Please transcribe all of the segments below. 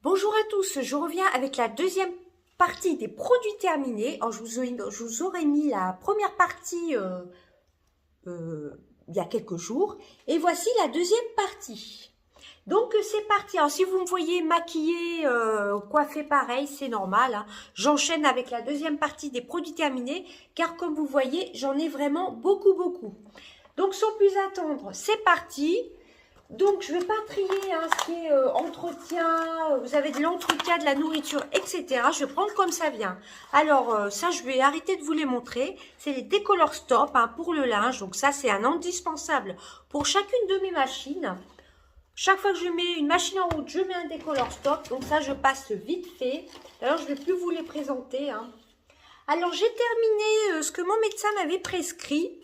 Bonjour à tous, je reviens avec la deuxième partie des produits terminés. Alors, je vous aurais mis la première partie il y a quelques jours et voici la deuxième partie. Donc c'est parti. Alors si vous me voyez maquillée, coiffée pareil, c'est normal, hein. J'enchaîne avec la deuxième partie des produits terminés car comme vous voyez, j'en ai vraiment beaucoup. Donc sans plus attendre, c'est parti. Donc, je ne vais pas trier hein, ce qui est entretien, vous avez de l'entretien, de la nourriture, etc. Je vais prendre comme ça vient. Alors, ça, je vais arrêter de vous les montrer. C'est les Décolor Stop hein, pour le linge. Donc, ça, c'est un indispensable pour chacune de mes machines. Chaque fois que je mets une machine en route, je mets un Décolor Stop. Donc, ça, je passe vite fait. D'ailleurs, je ne vais plus vous les présenter. Hein. Alors, j'ai terminé ce que mon médecin m'avait prescrit.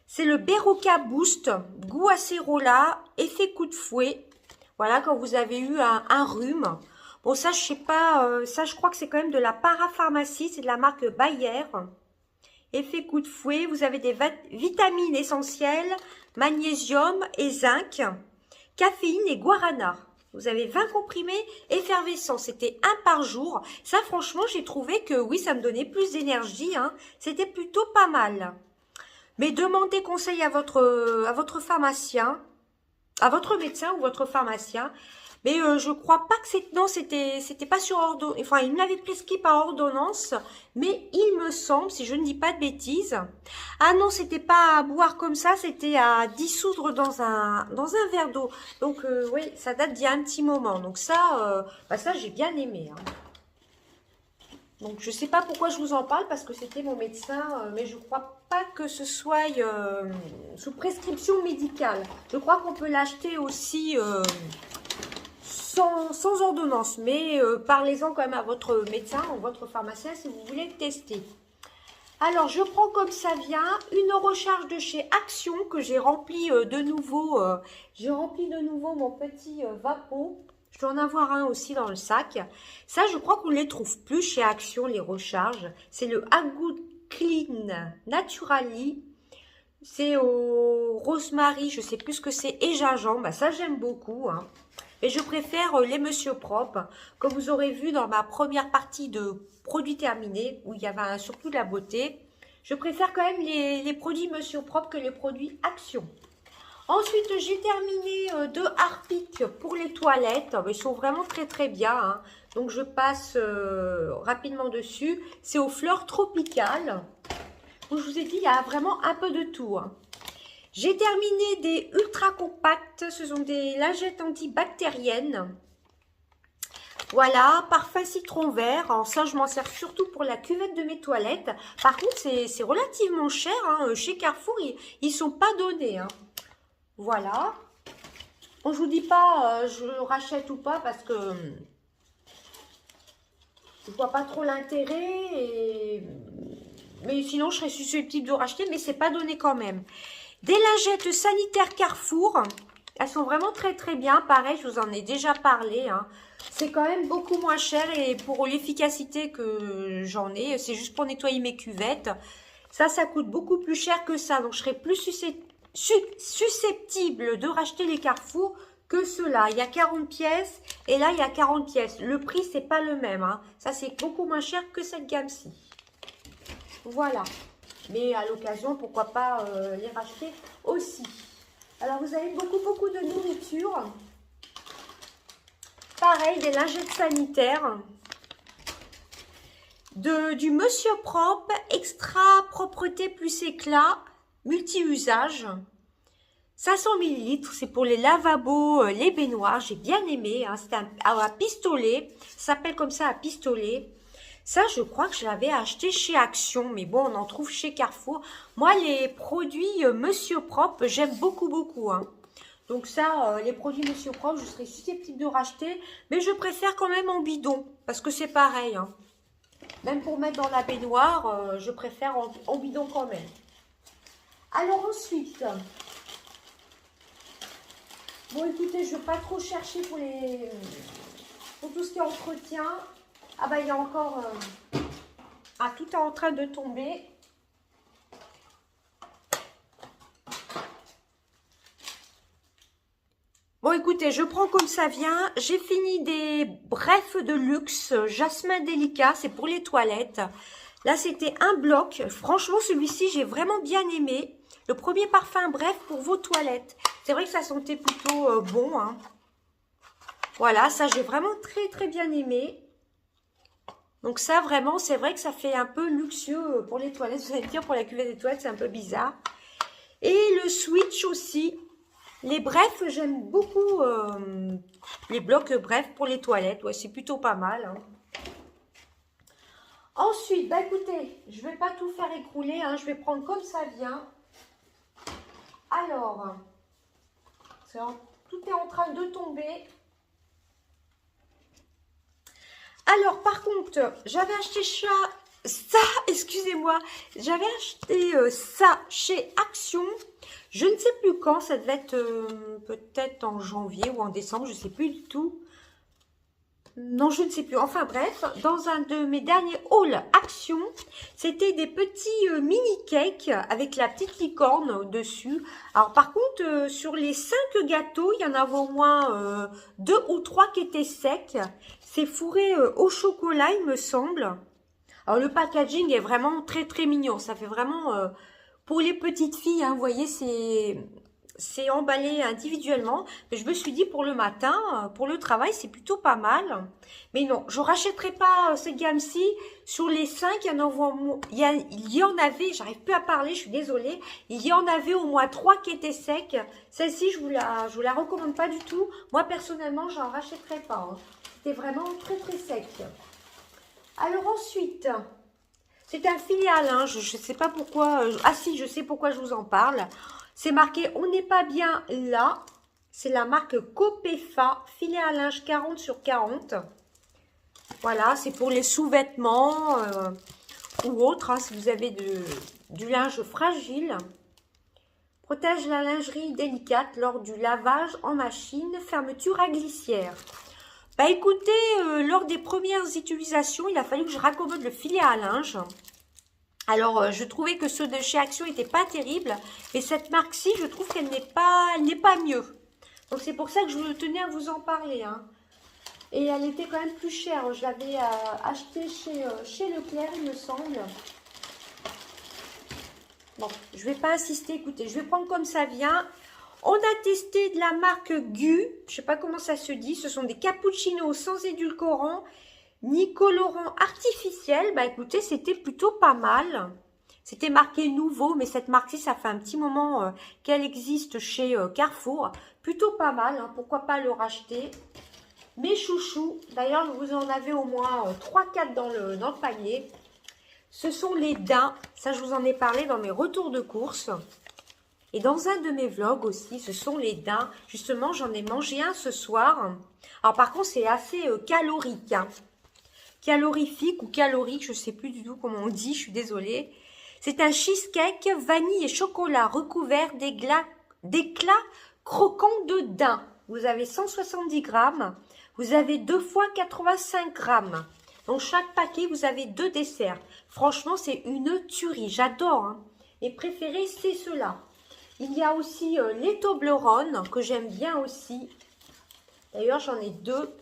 C'est le Berocca Boost, goût acérola, effet coup de fouet. Voilà, quand vous avez eu un rhume. Bon, ça, je sais pas, ça, je crois que c'est quand même de la parapharmacie, c'est de la marque Bayer. Effet coup de fouet, vous avez des vitamines essentielles, magnésium et zinc, caféine et guarana. Vous avez 20 comprimés effervescents, c'était un par jour. Ça, franchement, j'ai trouvé que oui, ça me donnait plus d'énergie. Hein. C'était plutôt pas mal. Mais demandez conseil à votre pharmacien, à votre médecin ou votre pharmacien. Mais je crois pas que c'était pas sur ordonnance. Enfin, il me l'avait prescrit par ordonnance, mais il me semble, si je ne dis pas de bêtises. Ah non, c'était pas à boire comme ça, c'était à dissoudre dans un verre d'eau. Donc oui, ça date d'il y a un petit moment. Donc ça, ça j'ai bien aimé. Hein. Donc, je ne sais pas pourquoi je vous en parle, parce que c'était mon médecin, mais je ne crois pas que ce soit sous prescription médicale. Je crois qu'on peut l'acheter aussi sans ordonnance, mais parlez-en quand même à votre médecin ou votre pharmacien si vous voulez le tester. Alors, je prends comme ça vient une recharge de chez Action que j'ai rempli de nouveau. J'ai rempli de nouveau mon petit Vapeau. Je dois en avoir un aussi dans le sac. Ça, je crois qu'on ne les trouve plus chez Action, les recharges. C'est le Good Clean Naturally. C'est au rosemary, je ne sais plus ce que c'est, et gingembre. Bah, ça, j'aime beaucoup. Hein. Mais je préfère les Monsieur Propre. Comme vous aurez vu dans ma première partie de produits terminés, où il y avait surtout de la beauté, je préfère quand même les produits Monsieur Propre que les produits Action. Ensuite, j'ai terminé deux Harpic pour les toilettes. Ils sont vraiment très bien. Hein. Donc, je passe rapidement dessus. C'est aux fleurs tropicales. Donc, je vous ai dit, il y a vraiment un peu de tout. Hein. J'ai terminé des ultra compacts. Ce sont des lingettes antibactériennes. Voilà, parfum citron vert. Alors ça, je m'en sers surtout pour la cuvette de mes toilettes. Par contre, c'est relativement cher. Hein. Chez Carrefour, ils ne sont pas donnés. Hein. Voilà. Bon, je vous dis pas je le rachète ou pas parce que je vois pas trop l'intérêt. Mais sinon, je serais susceptible de racheter, mais c'est pas donné quand même. Des lingettes sanitaires Carrefour. Elles sont vraiment très bien. Pareil, je vous en ai déjà parlé. Hein. C'est quand même beaucoup moins cher et pour l'efficacité que j'en ai, c'est juste pour nettoyer mes cuvettes. Ça coûte beaucoup plus cher que ça. Donc, je serais plus susceptible de racheter les Carrefour que ceux-là. Il y a 40 pièces et là, il y a 40 pièces. Le prix, c'est pas le même. Hein. Ça, c'est beaucoup moins cher que cette gamme-ci. Voilà. Mais à l'occasion, pourquoi pas les racheter aussi. Alors, vous avez beaucoup de nourriture. Pareil, des lingettes sanitaires. Du Monsieur Propre, extra propreté plus éclat, multi-usage. 500 ml, c'est pour les lavabos, les baignoires. J'ai bien aimé. Hein. C'est un pistolet. Ça s'appelle comme ça, un pistolet. Ça, je crois que je l'avais acheté chez Action. Mais bon, on en trouve chez Carrefour. Moi, les produits Monsieur Propre, j'aime beaucoup. Hein. Donc ça, les produits Monsieur Propre, je serais susceptible de racheter. Mais je préfère quand même en bidon. Parce que c'est pareil. Hein. Même pour mettre dans la baignoire, je préfère en bidon quand même. Alors ensuite, bon écoutez, je ne vais pas trop chercher pour tout ce qui est entretien. Ah bah il y a encore... tout est en train de tomber. Bon Bon, écoutez, je prends comme ça vient. J'ai fini des brefs de luxe, jasmin délicat, c'est pour les toilettes. Là, c'était un bloc. Franchement, celui-ci, j'ai vraiment bien aimé. Le premier parfum bref pour vos toilettes. C'est vrai que ça sentait plutôt bon, hein. Voilà, ça, j'ai vraiment très, très bien aimé. Donc ça, vraiment, c'est vrai que ça fait un peu luxueux pour les toilettes. Vous allez me dire, pour la cuvette des toilettes, c'est un peu bizarre. Et le switch aussi. Les brefs, j'aime beaucoup les blocs brefs pour les toilettes. Ouais, c'est plutôt pas mal, hein. Ensuite, bah écoutez, je vais pas tout faire écrouler, hein. Je vais prendre comme ça vient. Alors, tout est en train de tomber. Alors, par contre, j'avais acheté ça, excusez-moi, j'avais acheté ça chez Action. Je ne sais plus quand, ça devait être peut-être en janvier ou en décembre, je ne sais plus du tout. Non, je ne sais plus. Enfin bref, dans un de mes derniers hauls Action, c'était des petits mini cakes avec la petite licorne au-dessus. Alors par contre, sur les 5 gâteaux, il y en avait au moins 2 ou 3 qui étaient secs. C'est fourré au chocolat, il me semble. Alors le packaging est vraiment très très mignon. Ça fait vraiment pour les petites filles, hein, vous voyez, c'est emballé individuellement. Mais je me suis dit pour le matin, pour le travail, c'est plutôt pas mal. Mais non, je rachèterai pas ces gammes-ci. Sur les 5, il y en avait, j'arrive plus à parler, je suis désolée. Il y en avait au moins 3 qui étaient secs. Celle-ci, je vous la recommande pas du tout. Moi, personnellement, j'en rachèterai pas, hein. C'était vraiment très très sec. Alors ensuite, c'est un filial, hein, je ne sais pas pourquoi. Ah si, je sais pourquoi je vous en parle. C'est marqué « On n'est pas bien là ». C'est la marque Copefa, filet à linge 40 sur 40. Voilà, c'est pour les sous-vêtements ou autres, hein, si vous avez du linge fragile. Protège la lingerie délicate lors du lavage en machine, fermeture à glissière. Bah écoutez, lors des premières utilisations, il a fallu que je raccommode le filet à linge. Alors, je trouvais que ceux de chez Action n'étaient pas terribles. Mais cette marque-ci, je trouve qu'elle n'est pas mieux. Donc, c'est pour ça que je tenais à vous en parler, hein. Et elle était quand même plus chère. Je l'avais achetée chez Leclerc, il me semble. Bon, je ne vais pas insister. Écoutez, je vais prendre comme ça vient. On a testé de la marque Gu. Je ne sais pas comment ça se dit. Ce sont des cappuccinos sans édulcorant ni colorant artificiel. Bah écoutez, c'était plutôt pas mal. C'était marqué nouveau, mais cette marque-ci, ça fait un petit moment qu'elle existe chez Carrefour. Plutôt pas mal, hein, pourquoi pas le racheter. Mes chouchous, d'ailleurs, vous en avez au moins 3-4 dans le panier. Ce sont les daims. Ça, je vous en ai parlé dans mes retours de course. Et dans un de mes vlogs aussi, ce sont les daims. Justement, j'en ai mangé un ce soir. Alors par contre, c'est assez calorique, hein. Calorifique ou calorique, je ne sais plus du tout comment on dit, je suis désolée. C'est un cheesecake vanille et chocolat recouvert d'éclats croquants de daim. Vous avez 170 grammes, vous avez 2 fois 85 grammes. Dans chaque paquet, vous avez 2 desserts. Franchement, c'est une tuerie, j'adore, hein. Mes préférés, c'est ceux-là. Il y a aussi les Toblerone, que j'aime bien aussi. D'ailleurs, j'en ai 2,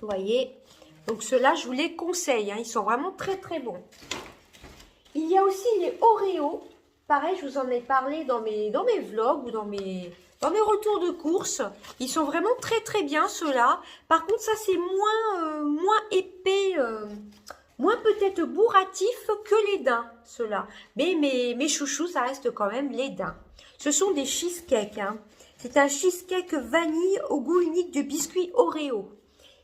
vous voyez. Donc ceux-là, je vous les conseille, hein, ils sont vraiment très très bons. Il y a aussi les Oreos. Pareil, je vous en ai parlé dans mes vlogs ou dans mes retours de course. Ils sont vraiment très très bien ceux-là. Par contre, ça c'est moins épais, moins peut-être bourratif que les daims, ceux-là. Mais mes chouchous, ça reste quand même les daims. Ce sont des cheesecakes, hein. C'est un cheesecake vanille au goût unique du biscuit Oreo.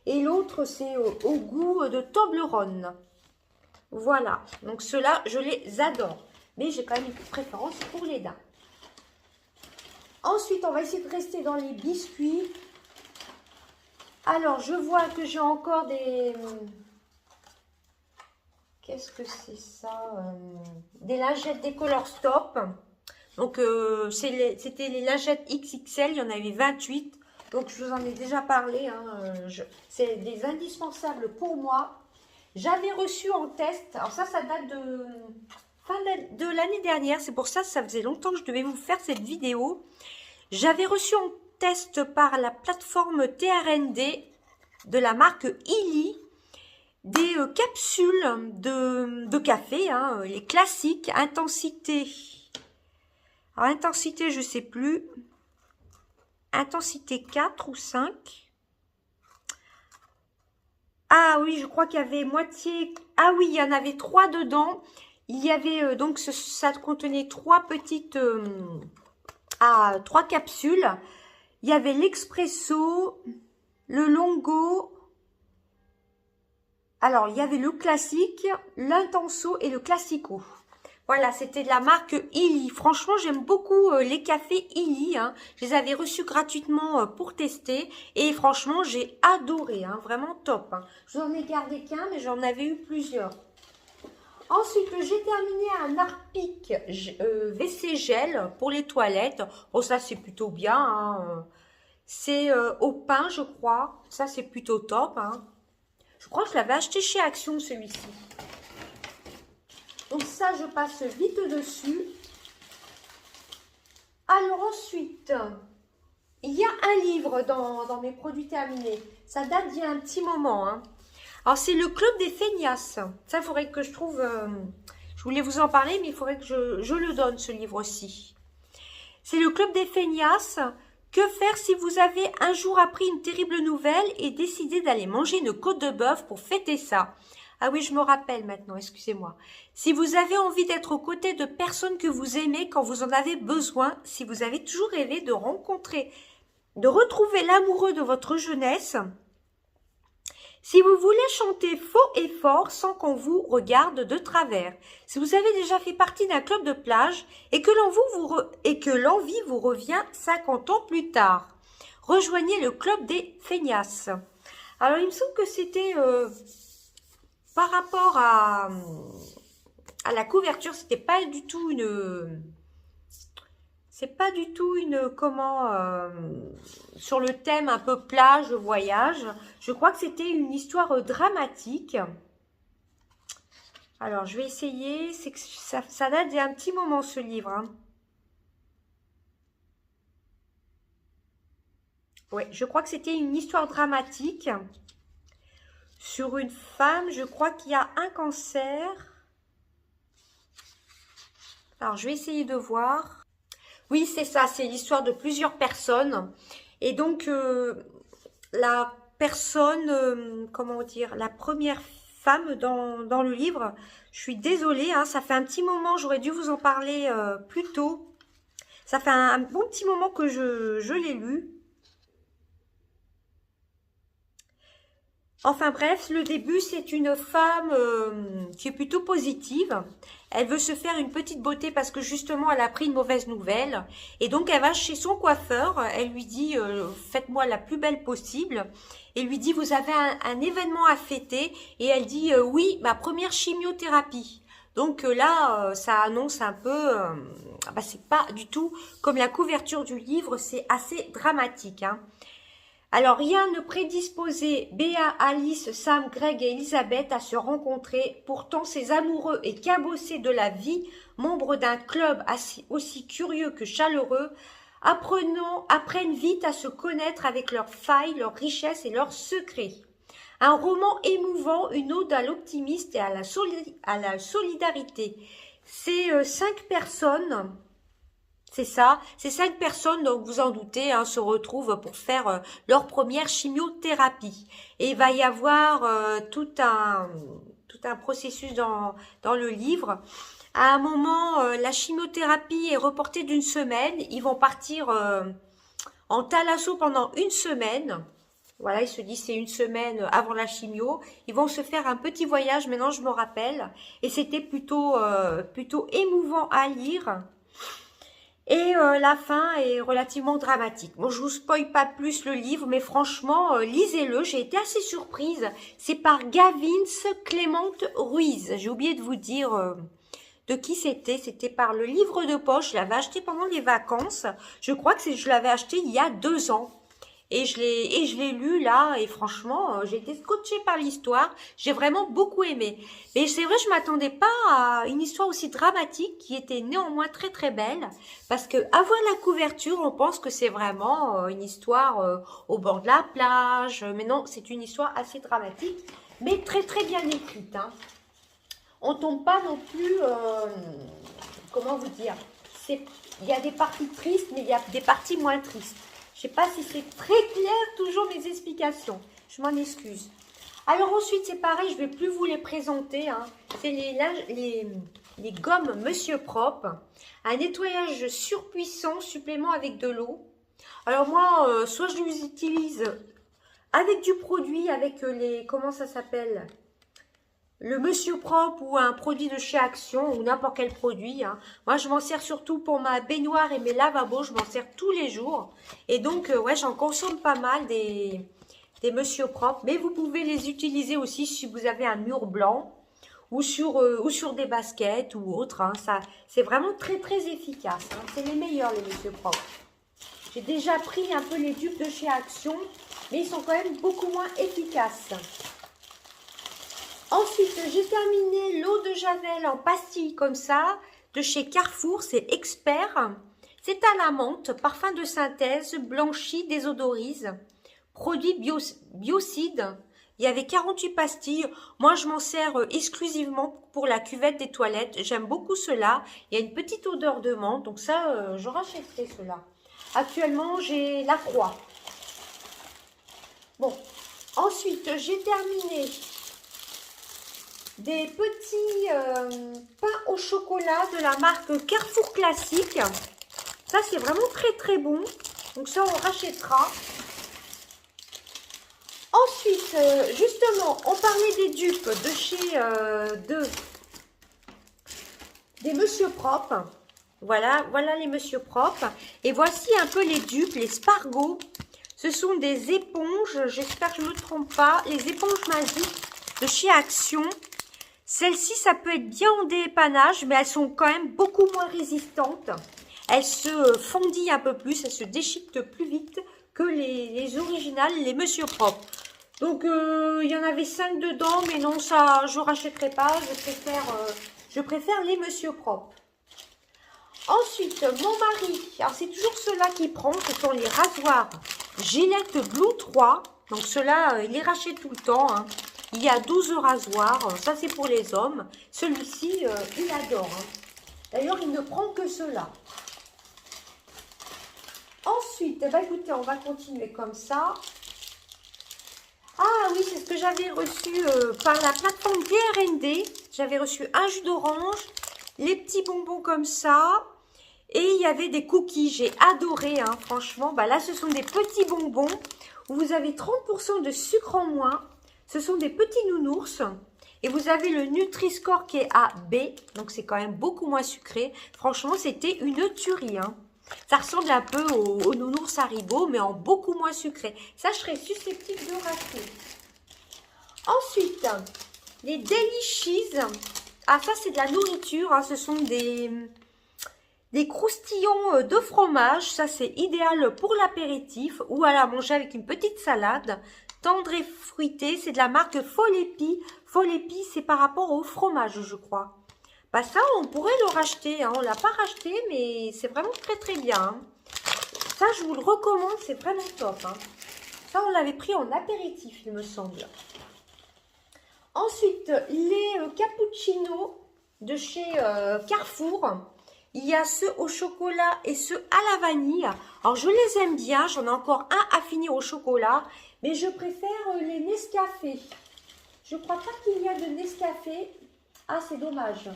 Et l'autre, c'est au goût de Toblerone. Voilà. Donc, ceux-là, je les adore. Mais j'ai quand même une préférence pour les daims. Ensuite, on va essayer de rester dans les biscuits. Alors, je vois que j'ai encore des... Qu'est-ce que c'est ça? Des lingettes Décolor Stop. Donc, c'était les lingettes XXL. Il y en avait 28. Donc, je vous en ai déjà parlé, hein, c'est des indispensables pour moi. J'avais reçu en test, alors ça date de fin de l'année dernière. C'est pour ça que ça faisait longtemps que je devais vous faire cette vidéo. J'avais reçu en test par la plateforme TRND de la marque Illy des capsules de café, hein, les classiques, intensité. Alors, intensité, je sais plus. Intensité 4 ou 5. Ah oui, je crois qu'il y avait moitié... Ah oui, il y en avait 3 dedans. Il y avait, donc, ça contenait 3 petites... 3 capsules. Il y avait l'expresso, le longo. Alors, il y avait le classique, l'intenso et le classico. Voilà, c'était de la marque Illy. Franchement, j'aime beaucoup les cafés Illy. Hein. Je les avais reçus gratuitement pour tester. Et franchement, j'ai adoré. Hein, vraiment top. Hein. Je n'en ai gardé qu'un, mais j'en avais eu plusieurs. Ensuite, j'ai terminé un Harpic WC gel pour les toilettes. Oh, ça, c'est plutôt bien. Hein. C'est au pain, je crois. Ça, c'est plutôt top. Hein. Je crois que je l'avais acheté chez Action, celui-ci. Donc ça, je passe vite dessus. Alors ensuite, il y a un livre dans mes produits terminés. Ça date d'il y a un petit moment. Hein. Alors, c'est le Club des Feignasses. Ça, il faudrait que je trouve... je voulais vous en parler, mais il faudrait que je le donne, ce livre-ci. C'est le Club des Feignasses. Que faire si vous avez un jour appris une terrible nouvelle et décidé d'aller manger une côte de bœuf pour fêter ça? Ah oui, je me rappelle maintenant, excusez-moi. Si vous avez envie d'être aux côtés de personnes que vous aimez quand vous en avez besoin, si vous avez toujours rêvé de rencontrer, de retrouver l'amoureux de votre jeunesse, si vous voulez chanter faux et fort sans qu'on vous regarde de travers, si vous avez déjà fait partie d'un club de plage et que l'envie vous revient 50 ans plus tard, rejoignez le club des feignasses. Alors, il me semble que c'était par rapport à la couverture, c'était pas du tout une... C'est pas du tout une, sur le thème un peu plage, voyage. Je crois que c'était une histoire dramatique. Alors, je vais essayer. C'est que ça date d'il y a un petit moment, ce livre. Hein. Oui, je crois que c'était une histoire dramatique sur une femme. Je crois qu'il y a un cancer. Alors, je vais essayer de voir. Oui, c'est ça, c'est l'histoire de plusieurs personnes. Et donc, la personne, comment dire, la première femme dans le livre, je suis désolée, hein, ça fait un petit moment, j'aurais dû vous en parler plus tôt. Ça fait un bon petit moment que je l'ai lu. Enfin bref, le début, c'est une femme qui est plutôt positive. Elle veut se faire une petite beauté parce que justement, elle a pris une mauvaise nouvelle. Et donc, elle va chez son coiffeur. Elle lui dit, faites-moi la plus belle possible. Et lui dit, vous avez un événement à fêter. Et elle dit, oui, ma première chimiothérapie. Donc là, ça annonce un peu... c'est pas du tout comme la couverture du livre. C'est assez dramatique, hein. Alors, rien ne prédisposait Béa, Alice, Sam, Greg et Elisabeth à se rencontrer. Pourtant, ces amoureux et cabossés de la vie, membres d'un club aussi curieux que chaleureux, apprennent vite à se connaître avec leurs failles, leurs richesses et leurs secrets. Un roman émouvant, une ode à l'optimisme et à la solidarité. Ces 5 personnes... C'est ça, ces 5 personnes, donc vous en doutez, hein, se retrouvent pour faire leur première chimiothérapie. Et il va y avoir tout un processus dans le livre. À un moment, la chimiothérapie est reportée d'1 semaine. Ils vont partir en thalasso pendant 1 semaine. Voilà, ils se disent c'est 1 semaine avant la chimio. Ils vont se faire un petit voyage, maintenant je me rappelle. Et c'était plutôt émouvant à lire. Et la fin est relativement dramatique. Bon, je vous spoil pas plus le livre, mais franchement, lisez-le. J'ai été assez surprise. C'est par Gavins Clémente Ruiz. J'ai oublié de vous dire de qui c'était. C'était par le livre de poche. Je l'avais acheté pendant les vacances. Je crois que je l'avais acheté il y a 2 ans. Et je l'ai lu là, et franchement, j'ai été scotchée par l'histoire. J'ai vraiment beaucoup aimé. Mais c'est vrai, je m'attendais pas à une histoire aussi dramatique, qui était néanmoins très très belle. Parce que à voir la couverture, on pense que c'est vraiment une histoire au bord de la plage. Mais non, c'est une histoire assez dramatique, mais très très bien écrite, hein. On tombe pas non plus, comment vous dire, il y a des parties tristes, mais il y a des parties moins tristes. Je sais pas si c'est très clair, toujours mes explications. Je m'en excuse. Alors ensuite, c'est pareil, je vais plus vous les présenter, hein. C'est les gommes Monsieur Propre. Un nettoyage surpuissant, supplément avec de l'eau. Alors moi, soit je les utilise avec du produit, avec comment ça s'appelle, le Monsieur Propre ou un produit de chez Action ou n'importe quel produit, hein. Moi, je m'en sers surtout pour ma baignoire et mes lavabos. Je m'en sers tous les jours. Et donc, ouais, j'en consomme pas mal des Monsieur Propre. Mais vous pouvez les utiliser aussi si vous avez un mur blanc ou sur des baskets ou autre, hein. Ça, c'est vraiment très, très efficace, hein. C'est les meilleurs, les Monsieur Propre. J'ai déjà pris un peu les dupes de chez Action, mais ils sont quand même beaucoup moins efficaces. Ensuite, j'ai terminé l'eau de Javel en pastille comme ça, de chez Carrefour, c'est Expert. C'est à la menthe, parfum de synthèse, blanchi, désodorise, produit biocide. Il y avait 48 pastilles. Moi, je m'en sers exclusivement pour la cuvette des toilettes. J'aime beaucoup cela. Il y a une petite odeur de menthe, donc ça, je rachèterai cela. Actuellement, j'ai la Croix. Bon, ensuite, j'ai terminé des petits pains au chocolat de la marque Carrefour Classique. Ça, c'est vraiment très très bon. Donc ça, on rachètera. Ensuite, justement, on parlait des dupes de chez des Monsieur Propre. Voilà, voilà les Monsieur Propre. Et voici un peu les dupes, les Spargo. Ce sont des éponges, j'espère que je ne me trompe pas, les éponges magiques de chez Action. Celles-ci, ça peut être bien en dépannage, mais elles sont quand même beaucoup moins résistantes. Elles se fondillent un peu plus, elles se déchiquetent plus vite que les originales, les Monsieur Propre. Donc, il y en avait 5 dedans, mais non, ça, je rachèterai pas. Je préfère les Monsieur Propre. Ensuite, mon mari, alors c'est toujours ceux-là qui prend, ce sont les rasoirs Gillette Blue 3. Donc, ceux-là, il les rachète tout le temps, hein. Il y a 12 rasoirs, ça c'est pour les hommes. Celui-ci, il adore, hein. D'ailleurs, il ne prend que cela. Ensuite, eh ben, écoutez, on va continuer comme ça. Ah oui, c'est ce que j'avais reçu par la plateforme DRND. J'avais reçu un jus d'orange, les petits bonbons comme ça. Et il y avait des cookies, j'ai adoré, hein, franchement. Bah là, ce sont des petits bonbons où vous avez 30% de sucre en moins. Ce sont des petits nounours. Et vous avez le Nutri-Score qui est à B. Donc, c'est quand même beaucoup moins sucré. Franchement, c'était une tuerie, hein. Ça ressemble un peu au nounours Haribo, mais en beaucoup moins sucré. Ça, je serais susceptible de rater. Ensuite, les Deli Cheese. Ah, ça, c'est de la nourriture, hein. Ce sont des croustillons de fromage. Ça, c'est idéal pour l'apéritif ou à la manger avec une petite salade. Tendre et fruité, c'est de la marque Folépi. Folépi, c'est par rapport au fromage, je crois. Bah ça, on pourrait le racheter, hein. On ne l'a pas racheté, mais c'est vraiment très très bien, hein. Ça, je vous le recommande, c'est vraiment top, hein. Ça, on l'avait pris en apéritif, il me semble. Ensuite, les cappuccinos de chez Carrefour. Il y a ceux au chocolat et ceux à la vanille. Alors, je les aime bien. J'en ai encore un à finir au chocolat. Mais je préfère les Nescafé. Je crois pas qu'il y a de Nescafé. Ah, c'est dommage.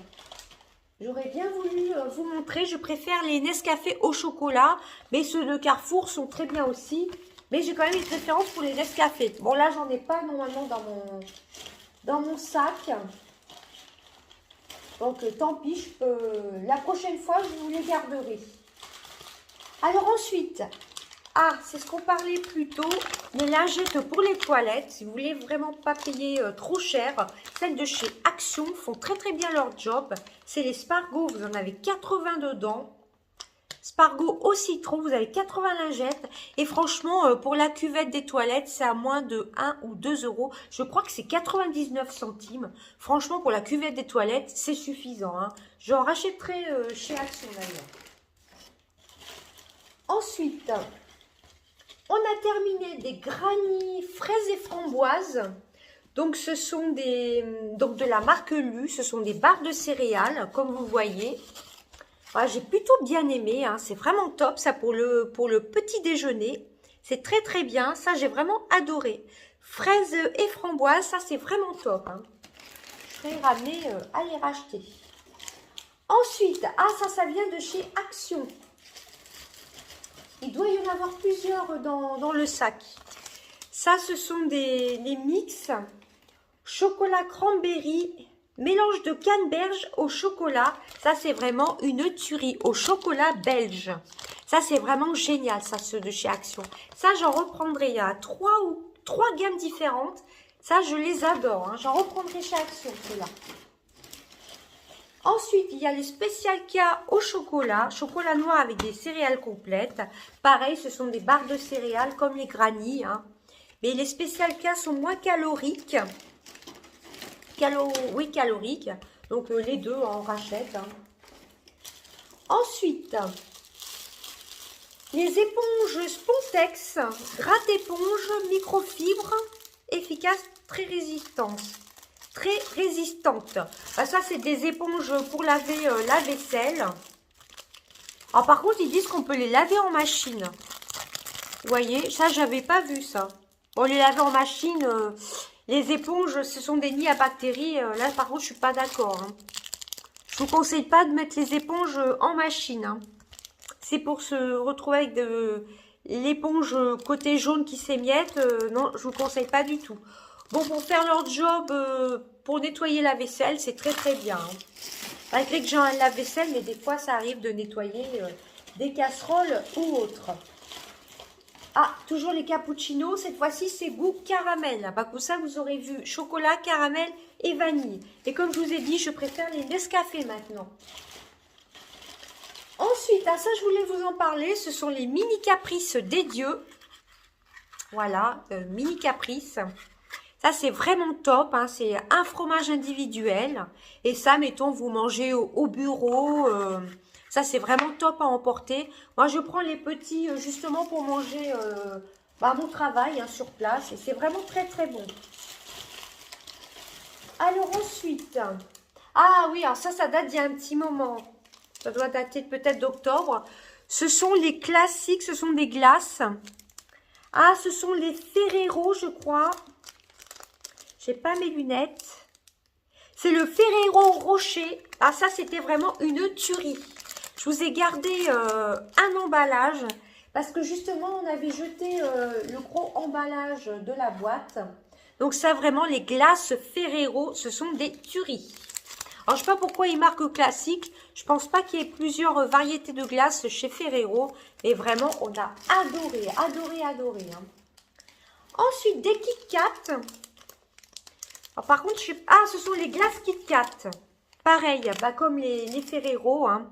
J'aurais bien voulu vous montrer. Je préfère les Nescafé au chocolat. Mais ceux de Carrefour sont très bien aussi. Mais j'ai quand même une préférence pour les Nescafé. Bon, là, j'en ai pas normalement dans mon sac. Donc, tant pis, la prochaine fois, je vous les garderai. Alors ensuite, c'est ce qu'on parlait plus tôt, les lingettes pour les toilettes. Si vous voulez vraiment pas payer trop cher, celles de chez Action font très très bien leur job. C'est les Spargo, vous en avez 80 dedans. Spargo au citron, vous avez 80 lingettes. Et franchement, pour la cuvette des toilettes, c'est à moins de 1 ou 2 euros. Je crois que c'est 99 centimes. Franchement, pour la cuvette des toilettes, c'est suffisant. Hein. J'en rachèterai chez Action d'ailleurs. Ensuite, on a terminé des granny fraises et framboises. Donc, ce sont de la marque Lu. Ce sont des barres de céréales, comme vous voyez. Voilà, j'ai plutôt bien aimé, hein. C'est vraiment top ça pour le petit déjeuner. C'est très très bien, ça j'ai vraiment adoré. Fraises et framboises, ça c'est vraiment top. Hein. Je serais ramenée à les racheter. Ensuite, ça vient de chez Action. Il doit y en avoir plusieurs dans le sac. Ça, ce sont les mix chocolat cranberry. Mélange de canneberge au chocolat, ça c'est vraiment une tuerie au chocolat belge. Ça c'est vraiment génial, ça ceux de chez Action. Ça j'en reprendrai, il y a trois gammes différentes. Ça je les adore, hein. J'en reprendrai chez Action ceux-là. Ensuite il y a les Special K au chocolat noir avec des céréales complètes. Pareil, ce sont des barres de céréales comme les granny, hein. Mais les Special K sont moins caloriques. Calorique. Donc les deux on rachète. Hein. Ensuite, les éponges Spontex, gratte-éponge, microfibre, efficace, très résistantes. Ça c'est des éponges pour laver la vaisselle. Alors par contre ils disent qu'on peut les laver en machine. Vous voyez, ça j'avais pas vu ça. Bon, les laver en machine. Les éponges, ce sont des nids à bactéries. Là, par contre, je suis pas d'accord. Hein. Je vous conseille pas de mettre les éponges en machine. Hein. C'est pour se retrouver avec l'éponge côté jaune qui s'émiette. Non, je vous conseille pas du tout. Bon, pour faire leur job, pour nettoyer la vaisselle, c'est très très bien. Hein. Malgré que j'ai un lave-vaisselle, mais des fois, ça arrive de nettoyer des casseroles ou autres. Ah, toujours les cappuccinos. Cette fois-ci, c'est goût caramel. Bah, comme ça, vous aurez vu chocolat, caramel et vanille. Et comme je vous ai dit, je préfère les Nescafé maintenant. Ensuite, ça, je voulais vous en parler. Ce sont les mini caprices des dieux. Voilà, mini caprices. Ça, c'est vraiment top. Hein. C'est un fromage individuel. Et ça, mettons, vous mangez au bureau. Ça, c'est vraiment top à emporter. Moi, je prends les petits justement pour manger mon travail hein, sur place. Et c'est vraiment très, très bon. Alors ensuite, oui, alors ça date d'il y a un petit moment. Ça doit dater peut-être d'octobre. Ce sont les classiques, ce sont des glaces. Ah, ce sont les Ferrero, je crois. J'ai pas mes lunettes. C'est le Ferrero Rocher. Ah, ça, c'était vraiment une tuerie. Je vous ai gardé un emballage parce que justement, on avait jeté le gros emballage de la boîte. Donc ça, vraiment, les glaces Ferrero, ce sont des tueries. Alors, je ne sais pas pourquoi ils marquent classique. Je pense pas qu'il y ait plusieurs variétés de glaces chez Ferrero. Mais vraiment, on a adoré. Hein. Ensuite, des Kit Kat. Alors, par contre, ce sont les glaces Kit Kat. Pareil, comme les Ferrero, hein.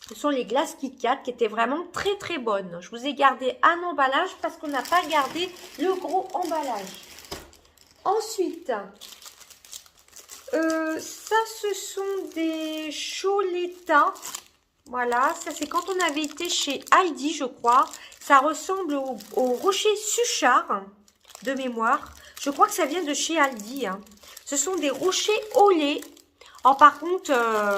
Ce sont les glaces Kit Kat qui étaient vraiment très très bonnes. Je vous ai gardé un emballage parce qu'on n'a pas gardé le gros emballage. Ensuite, ça ce sont des Choletta. Voilà, ça c'est quand on avait été chez Aldi, je crois. Ça ressemble au rocher Suchard de mémoire. Je crois que ça vient de chez Aldi. Hein. Ce sont des rochers au lait. Alors par contre,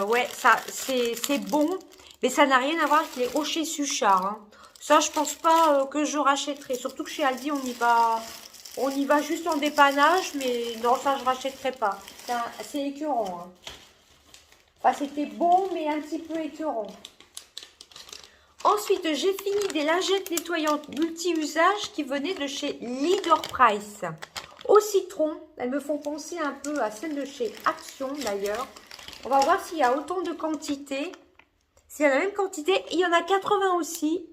ouais, ça c'est bon. Mais ça n'a rien à voir avec les rochers Suchard. Hein. Ça, je pense pas que je rachèterai. Surtout que chez Aldi, on y va juste en dépannage. Mais non, ça, je rachèterai pas. C'est écœurant. Hein. Enfin, c'était bon, mais un petit peu écœurant. Ensuite, j'ai fini des lingettes nettoyantes multi-usages qui venaient de chez Leader Price. Au citron, elles me font penser un peu à celles de chez Action, d'ailleurs. On va voir s'il y a autant de quantité. C'est la même quantité, il y en a 80 aussi.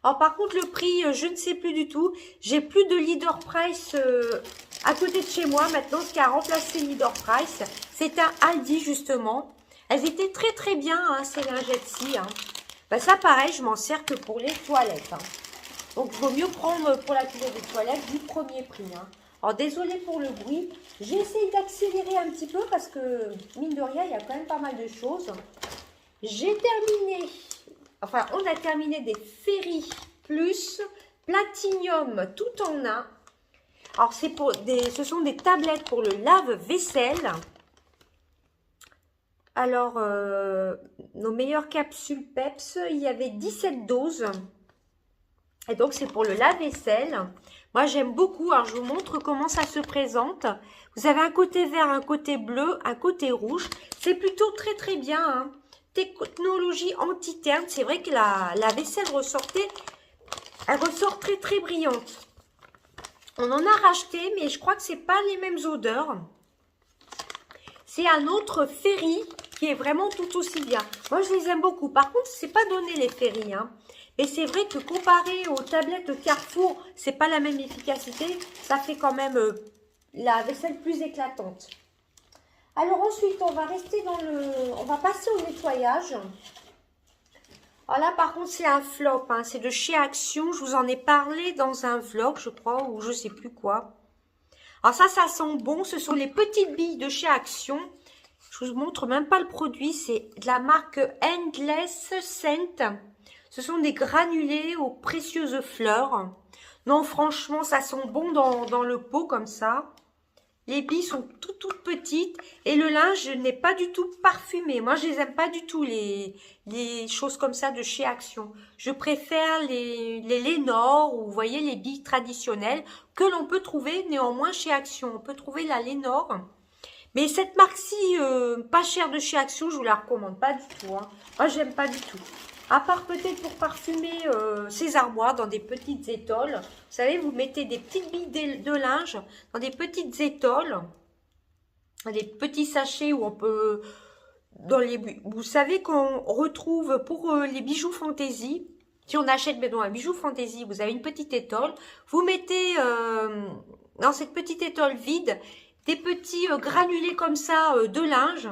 Alors par contre le prix, je ne sais plus du tout. J'ai plus de Leader Price à côté de chez moi maintenant, ce qui a remplacé Leader Price. C'est un Aldi justement. Elles étaient très très bien, hein, ces lingettes-ci. Hein. Ben, ça, pareil, je m'en sers que pour les toilettes. Hein. Donc, il vaut mieux prendre pour la culotte des toilettes du premier prix. Hein. Alors, désolé pour le bruit. J'ai essayé d'accélérer un petit peu parce que, mine de rien, il y a quand même pas mal de choses. J'ai terminé, enfin, on a terminé des Ferry Plus Platinum tout en un. Alors, ce sont des tablettes pour le lave-vaisselle. Alors, nos meilleures capsules PEPS, il y avait 17 doses. Et donc, c'est pour le lave-vaisselle. Moi, j'aime beaucoup. Alors, je vous montre comment ça se présente. Vous avez un côté vert, un côté bleu, un côté rouge. C'est plutôt très, très bien. Hein. Technologie anti-terne. C'est vrai que la vaisselle ressortait. Elle ressort très, très brillante. On en a racheté, mais je crois que c'est pas les mêmes odeurs. C'est un autre Ferry qui est vraiment tout aussi bien. Moi, je les aime beaucoup. Par contre, c'est pas donné les Ferry. Hein. Et c'est vrai que comparé aux tablettes Carrefour, c'est pas la même efficacité. Ça fait quand même la vaisselle plus éclatante. Alors ensuite, on va rester dans on va passer au nettoyage. Alors là, par contre, c'est un flop. Hein. C'est de chez Action. Je vous en ai parlé dans un vlog, je crois, ou je sais plus quoi. Alors ça sent bon. Ce sont les petites billes de chez Action. Je vous montre même pas le produit. C'est de la marque Endless Scent. Ce sont des granulés aux précieuses fleurs. Non, franchement, ça sent bon dans le pot comme ça. Les billes sont toutes petites. Et le linge n'est pas du tout parfumé. Moi, je les aime pas du tout, les choses comme ça de chez Action. Je préfère les Lénore ou, vous voyez, les billes traditionnelles que l'on peut trouver néanmoins chez Action. On peut trouver la Lénore. Mais cette marque-ci, pas chère de chez Action, je vous la recommande pas du tout. Hein. Moi, j'aime pas du tout. À part peut-être pour parfumer ces armoires dans des petites étoiles. Vous savez, vous mettez des petites billes de linge dans des petites étoiles. Des petits sachets où on peut... vous savez qu'on retrouve pour les bijoux fantaisie. Si on achète maintenant un bijou fantaisie, vous avez une petite étole. Vous mettez dans cette petite étole vide des petits granulés comme ça de linge.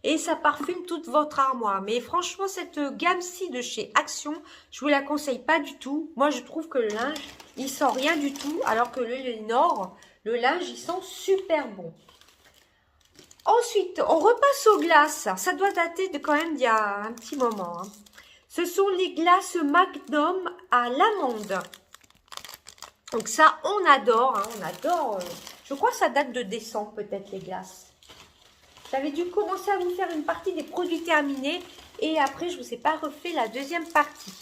Et ça parfume toute votre armoire. Mais franchement, cette gamme-ci de chez Action, je vous la conseille pas du tout. Moi, je trouve que le linge, il sent rien du tout. Alors que le Lénore, le linge, il sent super bon. Ensuite, on repasse aux glaces. Ça doit dater de quand même d'il y a un petit moment. Hein. Ce sont les glaces Magnum à l'amande. Donc ça, on adore. Hein, on adore. Je crois que ça date de décembre peut-être les glaces. J'avais dû commencer à vous faire une partie des produits terminés et après je ne vous ai pas refait la deuxième partie.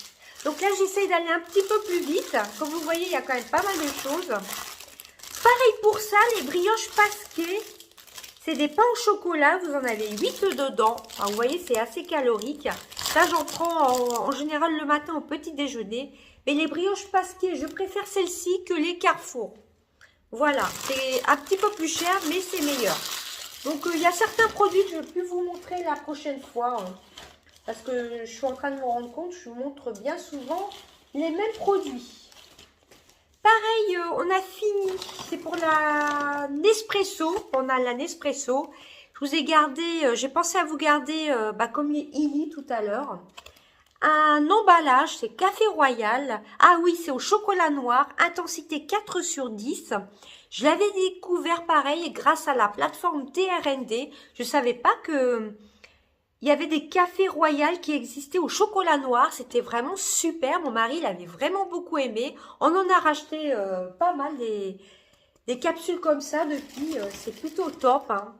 Donc là j'essaye d'aller un petit peu plus vite. Comme vous voyez, il y a quand même pas mal de choses. Pareil pour ça, les brioches pasquées. C'est des pains au chocolat, vous en avez 8 dedans. Alors, vous voyez, c'est assez calorique. Ça, j'en prends en général le matin au petit déjeuner. Mais les brioches pasquées, je préfère celles-ci que les Carrefour. Voilà, c'est un petit peu plus cher, mais c'est meilleur. Donc, il y a certains produits que je ne vais plus vous montrer la prochaine fois. Hein, parce que je suis en train de me rendre compte, je vous montre bien souvent les mêmes produits. Pareil, on a fini. C'est pour la Nespresso. On a la Nespresso. Je vous ai gardé, j'ai pensé à vous garder, comme les Illy tout à l'heure. Un emballage, c'est Café Royal. Ah oui, c'est au chocolat noir, intensité 4 sur 10. Je l'avais découvert pareil grâce à la plateforme TRND. Je ne savais pas que il y avait des cafés Royal qui existaient au chocolat noir. C'était vraiment super. Mon mari l'avait vraiment beaucoup aimé. On en a racheté pas mal des capsules comme ça depuis. C'est plutôt top. Hein.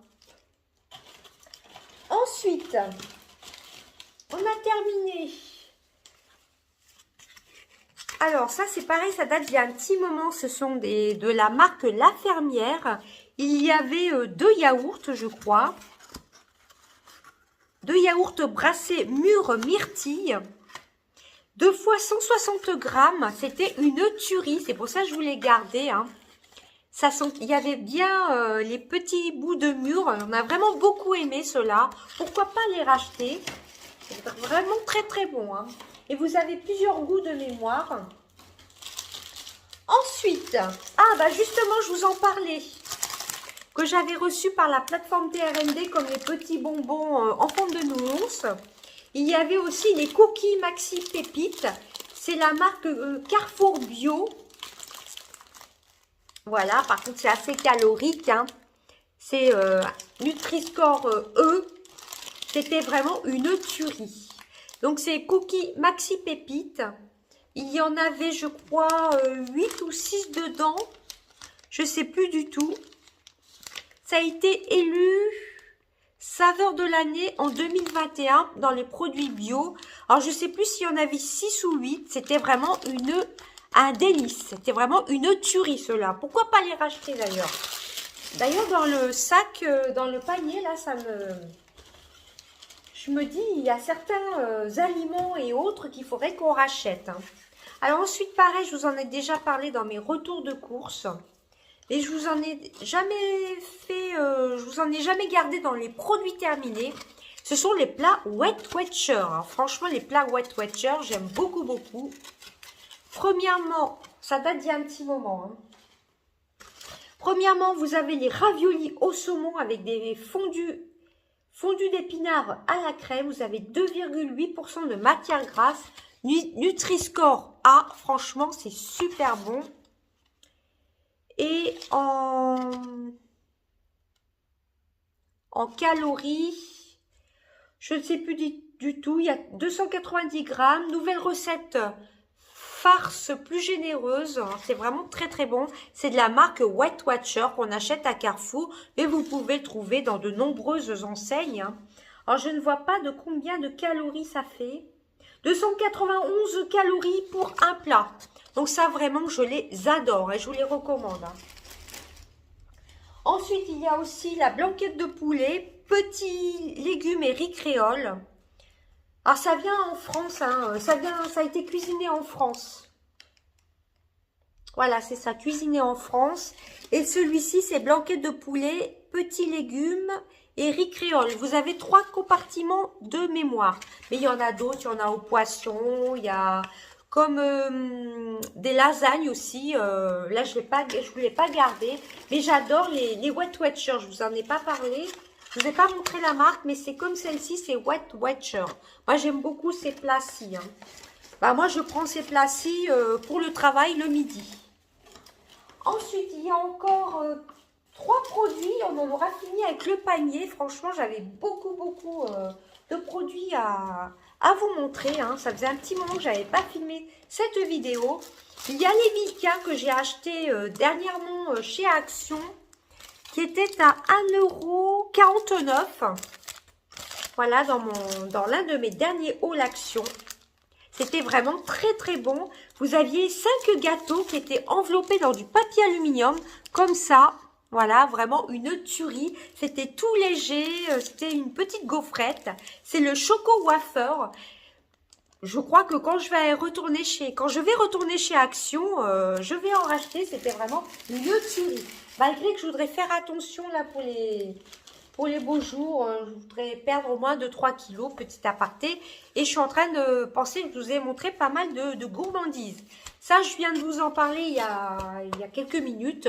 Ensuite, on a terminé. Alors ça c'est pareil, ça date d'il y a un petit moment. Ce sont de la marque La Fermière. Il y avait 2 yaourts je crois. 2 yaourts brassés mûrs myrtille. 2 fois 160 grammes. C'était une tuerie. C'est pour ça que je voulais garder. Hein. Il y avait bien les petits bouts de mûr. On a vraiment beaucoup aimé cela. Pourquoi pas les racheter? C'est vraiment très très bon. Hein. Et vous avez plusieurs goûts de mémoire. Ensuite, justement, je vous en parlais. que j'avais reçu par la plateforme TRND comme les petits bonbons en forme de nounours. Il y avait aussi les cookies Maxi Pépites. C'est la marque Carrefour Bio. Voilà, par contre c'est assez calorique, hein. C'est Nutri-Score E. C'était vraiment une tuerie. Donc c'est cookies Maxi Pépites. Il y en avait, je crois, 8 ou 6 dedans. Je ne sais plus du tout. Ça a été élu saveur de l'année en 2021 dans les produits bio. Alors, je ne sais plus s'il y en avait 6 ou 8. C'était vraiment un délice. C'était vraiment une tuerie, ceux-là. Pourquoi pas les racheter, d'ailleurs? D'ailleurs, dans le sac, dans le panier, là, je me dis, il y a certains aliments et autres qu'il faudrait qu'on rachète, hein. Alors, ensuite, pareil, je vous en ai déjà parlé dans mes retours de course. Et je vous en ai jamais fait, je vous en ai jamais gardé dans les produits terminés. Ce sont les plats Wet Watcher. Alors, franchement, les plats Wet Watcher, j'aime beaucoup, beaucoup. Premièrement, ça date d'il y a un petit moment, hein. Premièrement, vous avez les raviolis au saumon avec des fondus d'épinards à la crème. Vous avez 2,8% de matière grasse. Nutri-Score A. Franchement, c'est super bon. Et en calories, je ne sais plus du tout, il y a 290 grammes. Nouvelle recette farce plus généreuse, c'est vraiment très très bon. C'est de la marque White Watcher qu'on achète à Carrefour, mais vous pouvez le trouver dans de nombreuses enseignes. Alors je ne vois pas de combien de calories ça fait. 291 calories pour un plat. Donc ça, vraiment, je les adore et je vous les recommande, hein. Ensuite, il y a aussi la blanquette de poulet, petits légumes et riz créole. Alors, ça vient en France, hein. Ça a été cuisiné en France. Voilà, c'est ça, cuisiné en France. Et celui-ci, c'est blanquette de poulet, petits légumes et riz créole. Vous avez 3 compartiments de mémoire. Mais il y en a d'autres, il y en a au poisson, il y a comme des lasagnes aussi. Là, je ne voulais pas garder. Mais j'adore les Wet Watcher. Je vous en ai pas parlé. Je vous ai pas montré la marque, mais c'est comme celle-ci, c'est Wet Watcher. Moi, j'aime beaucoup ces plats-ci, hein. Bah, moi, je prends ces plats-ci pour le travail le midi. Ensuite, il y a encore 3 produits. On en aura fini avec le panier. Franchement, j'avais beaucoup de produits à vous montrer, hein. Ça faisait un petit moment que je n'avais pas filmé cette vidéo. Il y a les Milka que j'ai acheté dernièrement chez Action, qui était à 1,49 €. Voilà, dans l'un de mes derniers hauls Action. C'était vraiment très très bon. Vous aviez 5 gâteaux qui étaient enveloppés dans du papier aluminium, comme ça. Voilà, vraiment une tuerie. C'était tout léger, c'était une petite gaufrette. C'est le Choco Wafer. Je crois que quand je vais retourner chez Action, je vais en racheter. C'était vraiment une tuerie. Malgré que je voudrais faire attention là pour les beaux jours, je voudrais perdre au moins 2-3 kilos, petit aparté. Et je suis en train de penser que je vous ai montré pas mal de gourmandises. Ça, je viens de vous en parler il y a quelques minutes.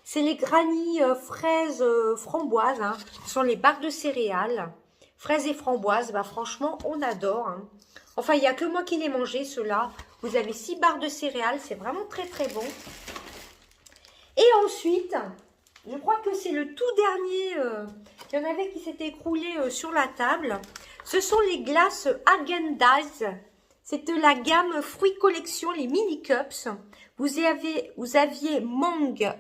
C'est les granny fraises framboises, hein. Ce sont les barres de céréales. Fraises et framboises, bah, franchement, on adore, hein. Enfin, il n'y a que moi qui les mangé, ceux-là. Vous avez 6 barres de céréales, c'est vraiment très très bon. Et ensuite, je crois que c'est le tout dernier, il y en avait qui s'étaient écroulés sur la table. Ce sont les glaces Häagen-Dazs. C'est de la gamme Fruits Collection, les Mini Cups. Vous aviez mangue,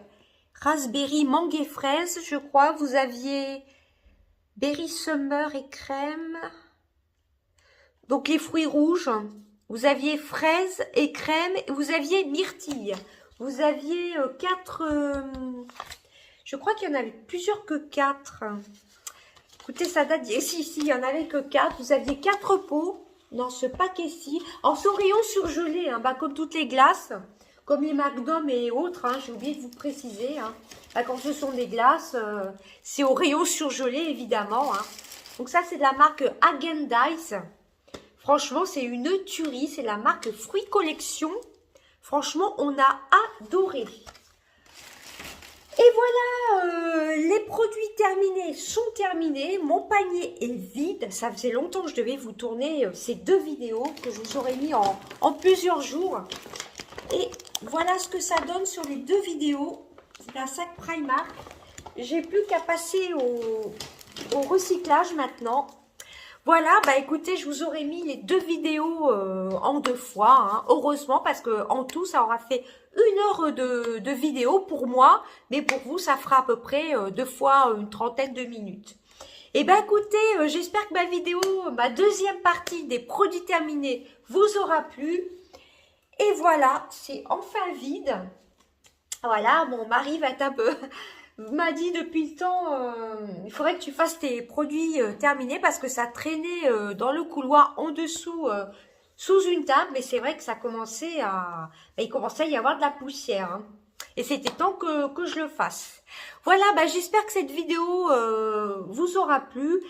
raspberry, mangue et fraise, je crois. Vous aviez berry summer et crème. Donc les fruits rouges. Vous aviez fraise et crème. Et vous aviez myrtille. Vous aviez 4... je crois qu'il y en avait plusieurs que 4. Écoutez, ça date... Si, il n'y en avait que 4. Vous aviez 4 pots dans ce paquet-ci. En son rayon surgelé, hein, bah, comme toutes les glaces. Comme les Magnum et autres, hein, j'ai oublié de vous préciser, hein. Bah, quand ce sont des glaces, c'est au rayon surgelé, évidemment, hein. Donc ça, c'est de la marque Häagen-Dazs. Franchement, c'est une tuerie. C'est la marque Fruits Collection. Franchement, on a adoré. Et voilà, les produits terminés sont terminés. Mon panier est vide. Ça faisait longtemps que je devais vous tourner ces 2 vidéos que je vous aurais mis en plusieurs jours. Et voilà ce que ça donne sur les 2 vidéos. C'est un sac Primark. J'ai plus qu'à passer au recyclage maintenant. Voilà, bah écoutez, je vous aurais mis les 2 vidéos en 2 fois, hein, heureusement, parce que en tout, ça aura fait 1 heure de vidéo pour moi, mais pour vous, ça fera à peu près 2 fois une trentaine de minutes. Et ben écoutez, j'espère que ma vidéo, ma deuxième partie des produits terminés, vous aura plu. Et voilà, c'est enfin vide. Voilà, mon mari va être un peu... m'a dit depuis le temps, il faudrait que tu fasses tes produits terminés parce que ça traînait dans le couloir en dessous, sous une table. Mais c'est vrai que ça commençait à... il commençait à y avoir de la poussière. Hein. Et c'était temps que je le fasse. Voilà, j'espère que cette vidéo vous aura plu.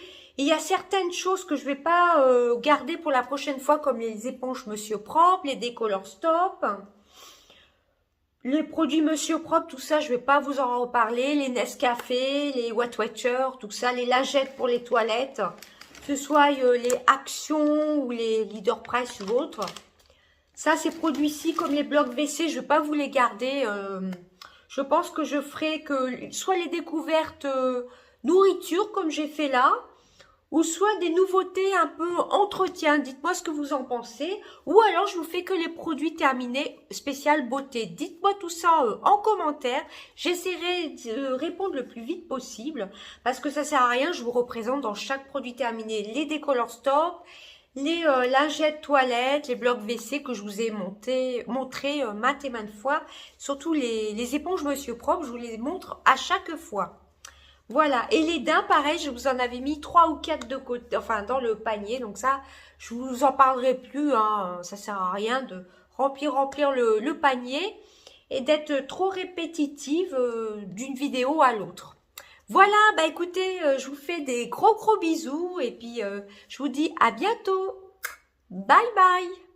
Il y a certaines choses que je vais pas garder pour la prochaine fois, comme les éponges Monsieur Propre, les décollants Stop. Les produits Monsieur Propre, tout ça, je vais pas vous en reparler. Les Nescafé, les What Watcher, tout ça, les lingettes pour les toilettes, que ce soit les Action ou les Leader Price ou autres. Ça, ces produits-ci, comme les blocs WC, je vais pas vous les garder. Je pense que je ferai que soit les découvertes nourriture, comme j'ai fait là, ou soit des nouveautés un peu entretien. Dites-moi ce que vous en pensez. Ou alors, je vous fais que les produits terminés spécial beauté. Dites-moi tout ça en commentaire. J'essaierai de répondre le plus vite possible. Parce que ça sert à rien. Je vous représente dans chaque produit terminé les décollants Stop, les lingettes toilettes, les blocs WC que je vous ai montré maintes et maintes fois. Surtout les éponges Monsieur Propre, je vous les montre à chaque fois. Voilà, et les daims, pareil, je vous en avais mis 3 ou 4 de côté, enfin dans le panier, donc ça, je vous en parlerai plus, hein, ça sert à rien de remplir le panier et d'être trop répétitive d'une vidéo à l'autre. Voilà, écoutez, je vous fais des gros bisous et puis je vous dis à bientôt. Bye bye.